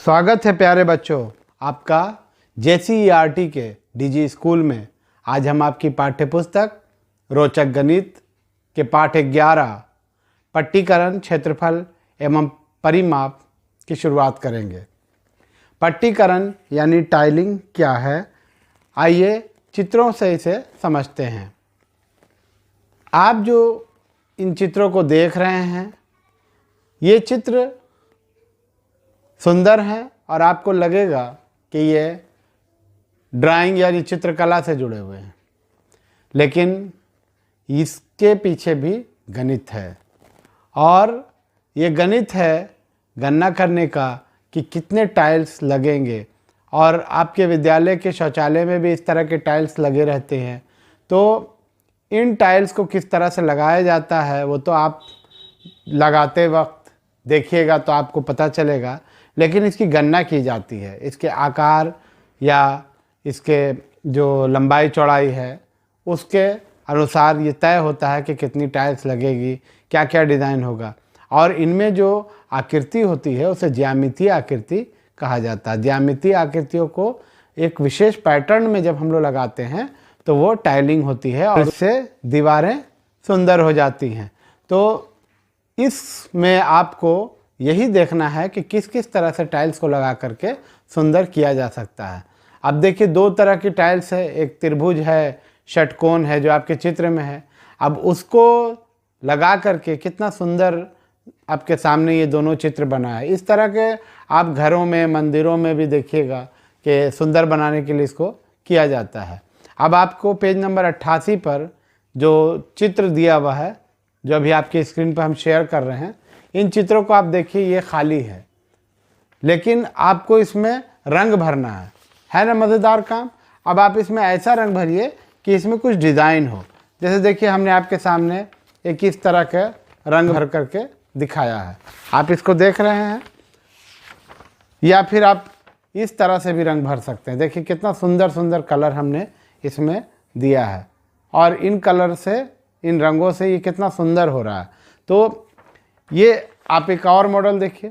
स्वागत है प्यारे बच्चों आपका JCERT के DG स्कूल में। आज हम आपकी पाठ्य पुस्तक रोचक गणित के पाठ 11 पट्टीकरण, क्षेत्रफल एवं परिमाप की शुरुआत करेंगे। पट्टीकरण यानी टाइलिंग क्या है, आइए चित्रों से इसे समझते हैं। आप जो इन चित्रों को देख रहे हैं, ये चित्र सुंदर हैं और आपको लगेगा कि ये ड्राइंग यानी चित्रकला से जुड़े हुए हैं, लेकिन इसके पीछे भी गणित है। और ये गणित है गणना करने का कि कितने टाइल्स लगेंगे, और आपके विद्यालय के शौचालय में भी इस तरह के टाइल्स लगे रहते हैं। तो इन टाइल्स को किस तरह से लगाया जाता है वो तो आप लगाते वक्त देखिएगा तो आपको पता चलेगा, लेकिन इसकी गणना की जाती है। इसके आकार या इसके जो लंबाई चौड़ाई है उसके अनुसार ये तय होता है कि कितनी टाइल्स लगेगी, क्या क्या डिज़ाइन होगा। और इनमें जो आकृति होती है उसे ज्यामितीय आकृति कहा जाता है। ज्यामितीय आकृतियों को एक विशेष पैटर्न में जब हम लोग लगाते हैं तो वो टाइलिंग होती है और इससे दीवारें सुंदर हो जाती हैं। तो इसमें आपको यही देखना है कि किस किस तरह से टाइल्स को लगा करके सुंदर किया जा सकता है। अब देखिए, दो तरह की टाइल्स है, एक त्रिभुज है, षटकोण है जो आपके चित्र में है। अब उसको लगा करके कितना सुंदर आपके सामने ये दोनों चित्र बना है। इस तरह के आप घरों में, मंदिरों में भी देखिएगा कि सुंदर बनाने के लिए इसको किया जाता है। अब आपको पेज नंबर 88 पर जो चित्र दिया हुआ है, जो अभी आपकी स्क्रीन पर हम शेयर कर रहे हैं, इन चित्रों को आप देखिए, ये खाली है, लेकिन आपको इसमें रंग भरना है ना, मज़ेदार काम। अब आप इसमें ऐसा रंग भरिए कि इसमें कुछ डिज़ाइन हो। जैसे देखिए, हमने आपके सामने एक इस तरह के रंग भर करके दिखाया है, आप इसको देख रहे हैं, या फिर आप इस तरह से भी रंग भर सकते हैं। देखिए कितना सुंदर सुंदर कलर हमने इसमें दिया है, और इन कलर से, इन रंगों से ये कितना सुंदर हो रहा है। तो ये आप एक और मॉडल देखिए,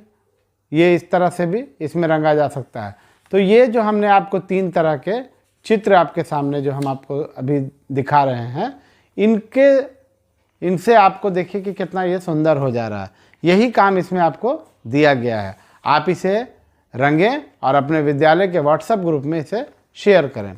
ये इस तरह से भी इसमें रंगा जा सकता है। तो ये जो हमने आपको तीन तरह के चित्र आपके सामने जो हम आपको अभी दिखा रहे हैं, इनसे आपको देखिए कि कितना ये सुंदर हो जा रहा है। यही काम इसमें आपको दिया गया है। आप इसे रंगें और अपने विद्यालय के व्हाट्सएप ग्रुप में इसे शेयर करें।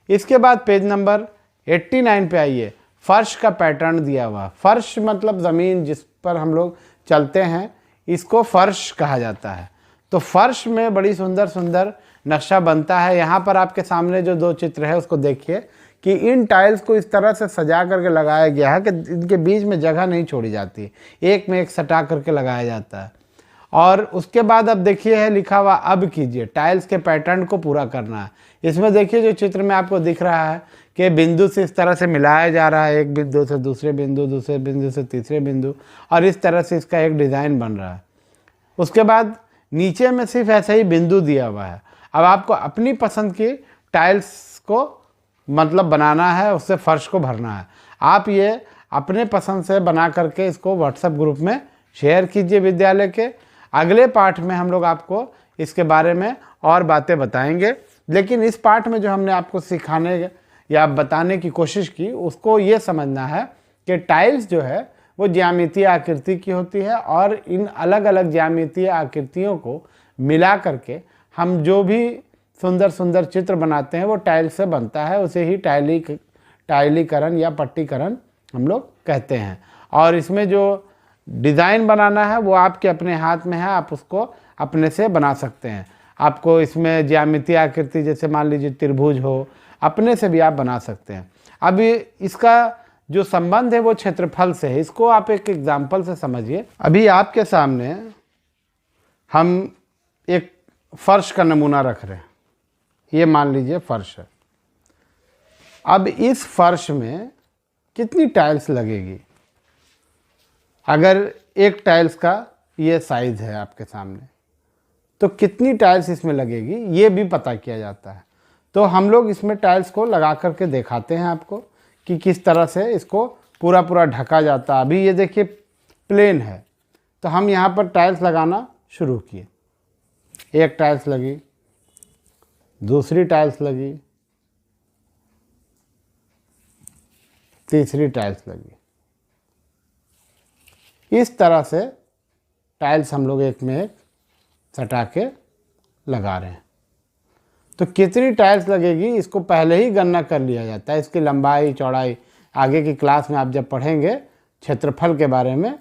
इसके बाद पेज नंबर 89 पे आइए। फर्श का पैटर्न दिया हुआ। फर्श मतलब ज़मीन जिस पर हम लोग चलते हैं, इसको फर्श कहा जाता है। तो फर्श में बड़ी सुंदर सुंदर नक्शा बनता है। यहाँ पर आपके सामने जो दो चित्र है उसको देखिए कि इन टाइल्स को इस तरह से सजा करके लगाया गया है कि इनके बीच में जगह नहीं छोड़ी जाती, एक में एक सटा करके लगाया जाता है। और उसके बाद अब देखिए है लिखा हुआ अब कीजिए, टाइल्स के पैटर्न को पूरा करना है। इसमें देखिए जो चित्र में आपको दिख रहा है कि बिंदु से इस तरह से मिलाया जा रहा है, एक बिंदु से दूसरे बिंदु, दूसरे बिंदु से तीसरे बिंदु, और इस तरह से इसका एक डिज़ाइन बन रहा है। उसके बाद नीचे में सिर्फ ऐसा ही बिंदु दिया हुआ है। अब आपको अपनी पसंद की टाइल्स को मतलब बनाना है, उससे फर्श को भरना है। आप ये अपने पसंद से बना करके इसको व्हाट्सएप ग्रुप में शेयर कीजिए विद्यालय के। अगले पाठ में हम लोग आपको इसके बारे में और बातें बताएंगे, लेकिन इस पाठ में जो हमने आपको सिखाने या बताने की कोशिश की, उसको ये समझना है कि टाइल्स जो है वो ज्यामितीय आकृति की होती है, और इन अलग अलग ज्यामितीय आकृतियों को मिला करके हम जो भी सुंदर सुंदर चित्र बनाते हैं वो टाइल्स से बनता है। उसे ही टाइलीकरण या पट्टीकरण हम लोग कहते हैं। और इसमें जो डिज़ाइन बनाना है वो आपके अपने हाथ में है, आप उसको अपने से बना सकते हैं। आपको इसमें ज्यामितीय आकृति जैसे मान लीजिए त्रिभुज हो, अपने से भी आप बना सकते हैं। अभी इसका जो संबंध है वो क्षेत्रफल से है, इसको आप एक एग्जाम्पल से समझिए। अभी आपके सामने हम एक फर्श का नमूना रख रहे हैं, ये मान लीजिए फर्श है। अब इस फर्श में कितनी टाइल्स लगेगी? अगर एक टाइल्स का ये साइज़ है आपके सामने, तो कितनी टाइल्स इसमें लगेगी ये भी पता किया जाता है। तो हम लोग इसमें टाइल्स को लगा करके दिखाते हैं आपको कि किस तरह से इसको पूरा पूरा ढका जाता है। अभी ये देखिए प्लेन है, तो हम यहाँ पर टाइल्स लगाना शुरू किए। एक टाइल्स लगी, दूसरी टाइल्स लगी, तीसरी टाइल्स लगी। इस तरह से टाइल्स हम लोग एक में एक सटा के लगा रहे हैं। तो कितनी टाइल्स लगेगी इसको पहले ही गणना कर लिया जाता है। इसकी लंबाई चौड़ाई आगे की क्लास में आप जब पढ़ेंगे क्षेत्रफल के बारे में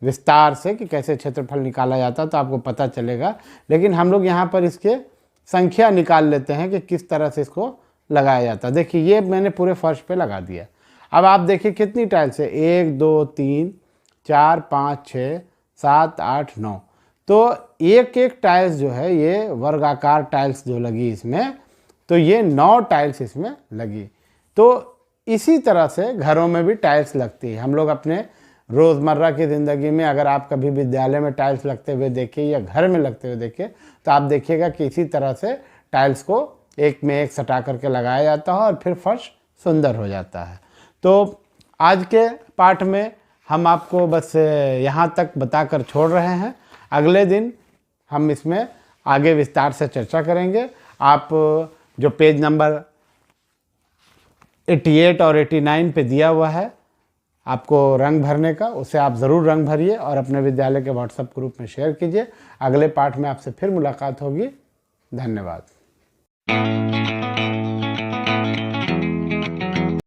विस्तार से कि कैसे क्षेत्रफल निकाला जाता है तो आपको पता चलेगा। लेकिन हम लोग यहाँ पर इसके संख्या निकाल लेते हैं कि किस तरह से इसको लगाया जाता है। देखिए ये मैंने पूरे फर्श पे लगा दिया। अब आप देखिए कितनी टाइल्स है, 1 2 3 4 5 6 7 8 9। तो एक एक टाइल्स जो है ये वर्गाकार टाइल्स जो लगी इसमें, तो ये 9 टाइल्स इसमें लगी। तो इसी तरह से घरों में भी टाइल्स लगती है। हम लोग अपने रोज़मर्रा की ज़िंदगी में अगर आप कभी विद्यालय में टाइल्स लगते हुए देखिए या घर में लगते हुए देखिए तो आप देखिएगा कि इसी तरह से टाइल्स को एक में एक सटा करके लगाया जाता है और फिर फर्श सुंदर हो जाता है। तो आज के पाठ में हम आपको बस यहाँ तक बताकर छोड़ रहे हैं। अगले दिन हम इसमें आगे विस्तार से चर्चा करेंगे। आप जो पेज नंबर 88 और 89 पे दिया हुआ है आपको रंग भरने का, उसे आप ज़रूर रंग भरिए और अपने विद्यालय के व्हाट्सएप ग्रुप में शेयर कीजिए। अगले पाठ में आपसे फिर मुलाकात होगी। धन्यवाद।